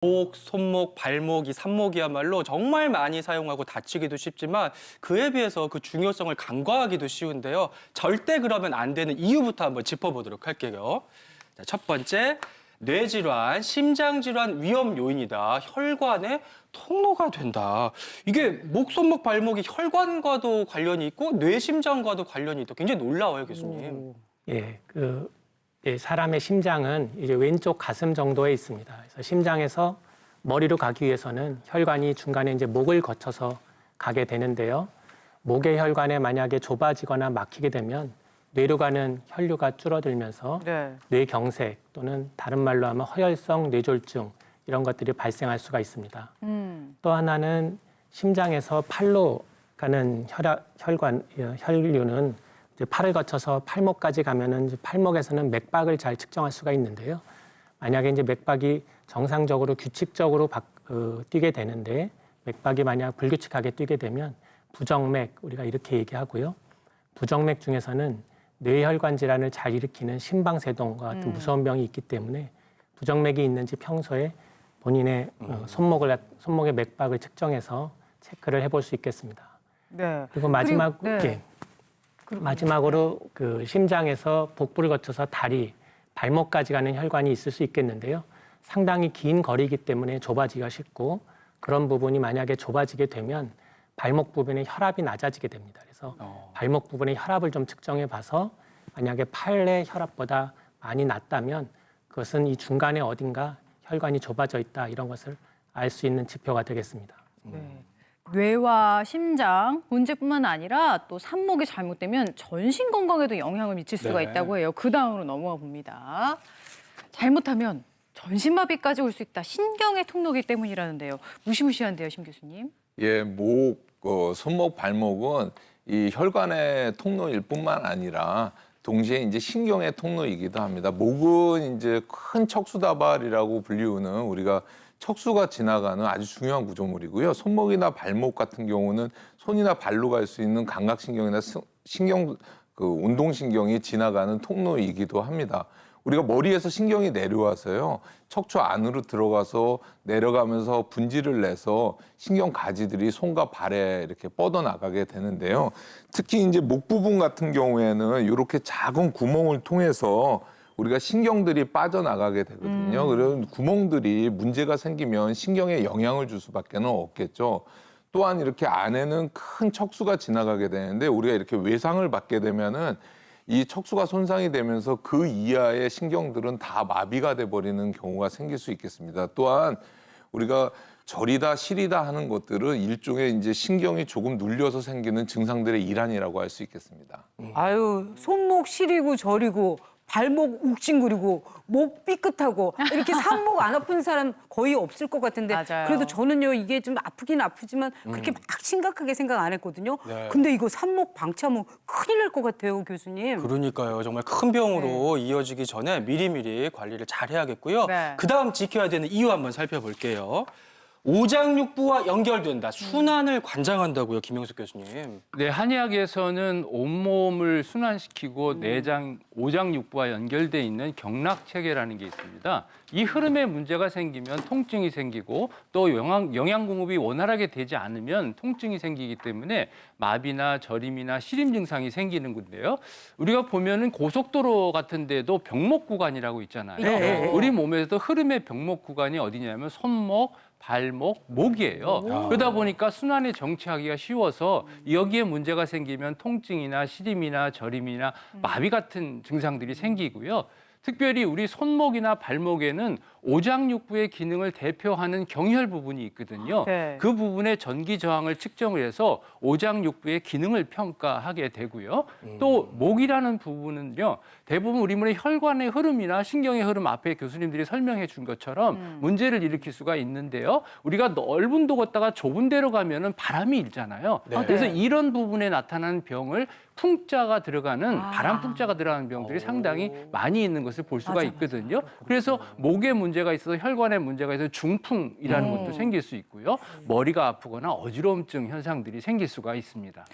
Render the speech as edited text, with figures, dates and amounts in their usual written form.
목, 손목, 발목, 이 산목이야말로 정말 많이 사용하고 다치기도 쉽지만 그에 비해서 그 중요성을 간과하기도 쉬운데요. 절대 그러면 안 되는 이유부터 한번 짚어보도록 할게요. 자, 첫 번째, 뇌질환, 심장질환 위험 요인이다. 혈관의 통로가 된다. 이게 목, 손목, 발목이 혈관과도 관련이 있고 뇌심장과도 관련이 있다. 굉장히 놀라워요, 교수님. 사람의 심장은 이제 왼쪽 가슴 정도에 있습니다. 그래서 심장에서 머리로 가기 위해서는 혈관이 중간에 이제 목을 거쳐서 가게 되는데요. 목의 혈관에 만약에 좁아지거나 막히게 되면 뇌로 가는 혈류가 줄어들면서 뇌경색 또는 다른 말로 하면 허혈성 뇌졸중 이런 것들이 발생할 수가 있습니다. 또 하나는 심장에서 팔로 가는 혈류는 팔을 거쳐서 팔목까지 가면은 팔목에서는 맥박을 잘 측정할 수가 있는데요. 만약에 이제 맥박이 정상적으로 규칙적으로 뛰게 되는데 맥박이 만약 불규칙하게 뛰게 되면 부정맥 우리가 이렇게 얘기하고요. 부정맥 중에서는 뇌혈관 질환을 잘 일으키는 심방세동과 같은 무서운 병이 있기 때문에 부정맥이 있는지 평소에 본인의 손목의 맥박을 측정해서 체크를 해볼 수 있겠습니다. 네. 그리고 마지막으로 그 심장에서 복부를 거쳐서 다리, 발목까지 가는 혈관이 있을 수 있겠는데요. 상당히 긴 거리이기 때문에 좁아지기가 쉽고 그런 부분이 만약에 좁아지게 되면 발목 부분의 혈압이 낮아지게 됩니다. 그래서 발목 부분의 혈압을 좀 측정해 봐서 만약에 팔의 혈압보다 많이 낮다면 그것은 이 중간에 어딘가 혈관이 좁아져 있다 이런 것을 알 수 있는 지표가 되겠습니다. 네. 뇌와 심장 문제뿐만 아니라 또 산목이 잘못되면 전신 건강에도 영향을 미칠 수가 있다고 해요. 그 다음으로 넘어가 봅니다. 잘못하면 전신마비까지 올 수 있다. 신경의 통로이기 때문이라는데요. 무시무시한데요, 심 교수님. 예, 손목, 발목은 이 혈관의 통로일 뿐만 아니라 동시에 이제 신경의 통로이기도 합니다. 목은 이제 큰 척수다발이라고 불리우는 우리가 척수가 지나가는 아주 중요한 구조물이고요. 손목이나 발목 같은 경우는 손이나 발로 갈 수 있는 감각신경이나 운동신경이 지나가는 통로이기도 합니다. 우리가 머리에서 신경이 내려와서요. 척추 안으로 들어가서 내려가면서 분지를 내서 신경 가지들이 손과 발에 이렇게 뻗어나가게 되는데요. 특히 이제 목 부분 같은 경우에는 이렇게 작은 구멍을 통해서 우리가 신경들이 빠져나가게 되거든요. 그런 구멍들이 문제가 생기면 신경에 영향을 줄 수밖에 없겠죠. 또한 이렇게 안에는 큰 척수가 지나가게 되는데 우리가 이렇게 외상을 받게 되면은 이 척수가 손상이 되면서 그 이하의 신경들은 다 마비가 돼버리는 경우가 생길 수 있겠습니다. 또한 우리가 저리다 시리다 하는 것들은 일종의 이제 신경이 조금 눌려서 생기는 증상들의 일환이라고 할 수 있겠습니다. 아유, 손목 시리고 저리고 발목 욱신거리고 목 삐끗하고 이렇게 산목 안 아픈 사람 거의 없을 것 같은데 맞아요. 그래도 저는요 이게 좀 아프긴 아프지만 그렇게 막 심각하게 생각 안 했거든요. 근데 이거 산목 방치하면 큰일 날 것 같아요, 교수님. 그러니까요. 정말 큰 병으로 이어지기 전에 미리미리 관리를 잘 해야겠고요. 네. 그다음 지켜야 되는 이유 한번 살펴볼게요. 오장육부와 연결된다. 순환을 관장한다고요, 김영숙 교수님. 네, 한의학에서는 온몸을 순환시키고 내장, 오장육부와 연결돼 있는 경락체계라는 게 있습니다. 이 흐름에 문제가 생기면 통증이 생기고 또 영양 공급이 원활하게 되지 않으면 통증이 생기기 때문에 마비나 저림이나 시림 증상이 생기는 건데요. 우리가 보면은 고속도로 같은 데도 병목 구간이라고 있잖아요. 우리 몸에서도 흐름의 병목 구간이 어디냐면 손목, 발목, 목이에요. 그러다 보니까 순환에 정체하기가 쉬워서 여기에 문제가 생기면 통증이나 시림이나 저림이나 마비 같은 증상들이 생기고요. 특별히 우리 손목이나 발목에는 오장육부의 기능을 대표하는 경혈 부분이 있거든요. 그 부분의 전기 저항을 측정을 해서 오장육부의 기능을 평가하게 되고요. 또 목이라는 부분은요. 대부분 우리 몸의 혈관의 흐름이나 신경의 흐름 앞에 교수님들이 설명해 준 것처럼 문제를 일으킬 수가 있는데요. 우리가 넓은 도 걷다가 좁은 데로 가면은 바람이 일잖아요. 그래서 이런 부분에 나타나는 병을 풍자가 들어가는 바람 풍자가 들어가는 병들이 상당히 많이 있는 것을 볼 수가 있거든요. 그래서 목에 문제가 있어서 혈관에 문제가 있어서 중풍이라는 것도 생길 수 있고요. 머리가 아프거나 어지러움증 현상들이 생길 수가 있습니다.